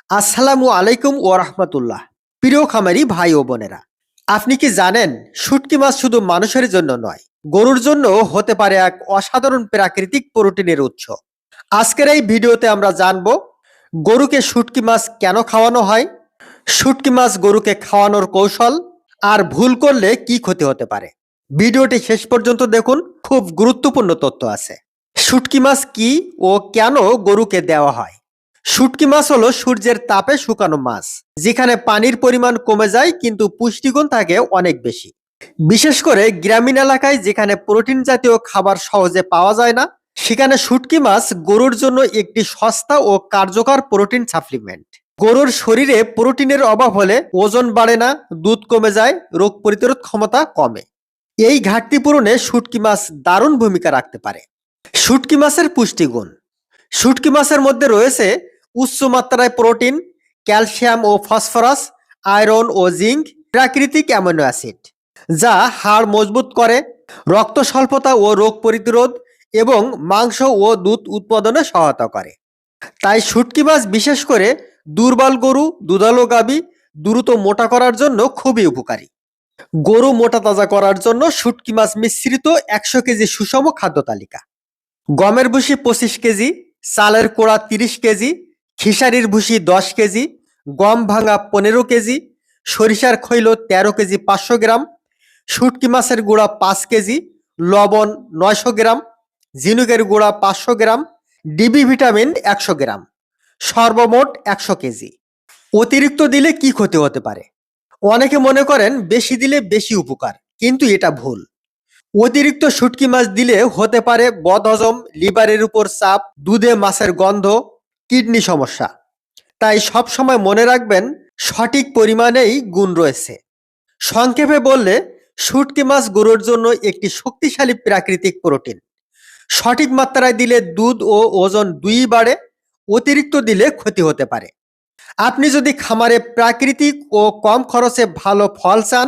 আসসালামু আলাইকুম ওয়া রাহমাতুল্লাহ। প্রিয় খামারি ভাই ও বোনেরা, আপনি কি জানেন শুটকি মাছ শুধু মানুষের জন্য নয়, গরুর জন্য হতে পারে এক অসাধারণ প্রাকৃতিক প্রোটিনের উৎস। আজকের এই ভিডিওতে আমরা জানব গরুকে শুটকি মাছ কেন খাওয়ানো হয়, শুটকি মাছ গরুকে খাওয়ানোর কৌশল, আর ভুল করলে কি ক্ষতি হতে পারে। ভিডিওটি শেষ পর্যন্ত দেখুন, খুব গুরুত্বপূর্ণ তথ্য আছে। শুটকি মাছ কি ও কেন গরুকে দেওয়া হয়? শুটকি মাছ হলো সূর্যের তাপে শুকানো মাছ, যেখানে পানির পরিমাণ কমে যায় কিন্তু পুষ্টিগুণ থাকে অনেক বেশি। বিশেষ করে গ্রামীণ এলাকায় যেখানে প্রোটিন জাতীয় খাবার সহজে পাওয়া যায় না, সেখানে শুটকি মাছ গরুর জন্য একটি সস্তা ও কার্যকর প্রোটিন সাপ্লিমেন্ট। গরুর শরীরে প্রোটিনের অভাব হলে ওজন বাড়ে না, দুধ কমে যায়, রোগ প্রতিরোধ ক্ষমতা কমে। এই ঘাটতি পূরণে শুটকি মাছ দারুণ ভূমিকা রাখতে পারে। শুটকি মাছের পুষ্টিগুণ। শুটকি মাছের মধ্যে রয়েছে উচ্চ মাত্রায় প্রোটিন, ক্যালসিয়াম ও ফসফরাস, আয়রন ও জিঙ্ক, প্রাকৃতিক অ্যামিনো অ্যাসিড, যা হাড় মজবুত করে, রক্ত স্বল্পতা ও রোগ প্রতিরোধ এবং মাংস ও দুধ উৎপাদনে সহায়তা করে। তাই শুটকি মাছ বিশেষ করে দুর্বল গরু, দুধালো গাভী দ্রুত মোটা করার জন্য খুবই উপকারী। গরু মোটা তাজা করার জন্য শুটকি মাছ মিশ্রিত ১০০ কেজি সুষম খাদ্য তালিকা। গমের ভুসি ২৫ কেজি, চালের কোড়া ৩০ কেজি, খিসারির ভুসি ১০ কেজি, গম ভাঙা ১৫ কেজি, সরিষার খৈল ১৩ কেজি ৫০০ গ্রাম, শুটকি মাছের গুঁড়া ৫ কেজি, লবণ ৯০০ গ্রাম, ঝিনুকের গুঁড়া ৫০০ গ্রাম, ডিবি ভিটামিন ১০০ গ্রাম, সর্বমোট ১০০ কেজি। অতিরিক্ত দিলে কি ক্ষতি হতে পারে? অনেকে মনে করেন বেশি দিলে বেশি উপকার, কিন্তু এটা ভুল। অতিরিক্ত শুটকি মাছ দিলে হতে পারে বদহজম, লিভারের উপর চাপ, দুধে মাছের গন্ধ, কিডনি সমস্যা। তাই সব সময় মনে রাখবেন সঠিক পরিমাণেই গুণ রয়েছে। সংক্ষেপে বললে, শুটকি মাছ গরুর জন্য একটি শক্তিশালী প্রাকৃতিক প্রোটিন। সঠিক মাত্রায় দিলে দুধ ও ওজন দুইই বাড়ে, অতিরিক্ত দিলে ক্ষতি হতে পারে। আপনি যদি খামারে প্রাকৃতিক ও কম খরচে ভালো ফল চান,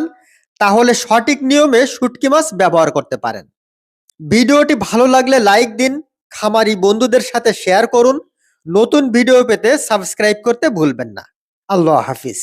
তাহলে সঠিক নিয়মে শুটকি মাছ ব্যবহার করতে পারেন। ভিডিওটি ভালো লাগলে লাইক দিন, খামারি বন্ধুদের সাথে শেয়ার করুন। নতুন ভিডিও পেতে সাবস্ক্রাইব করতে ভুলবেন না। আল্লাহ হাফিজ।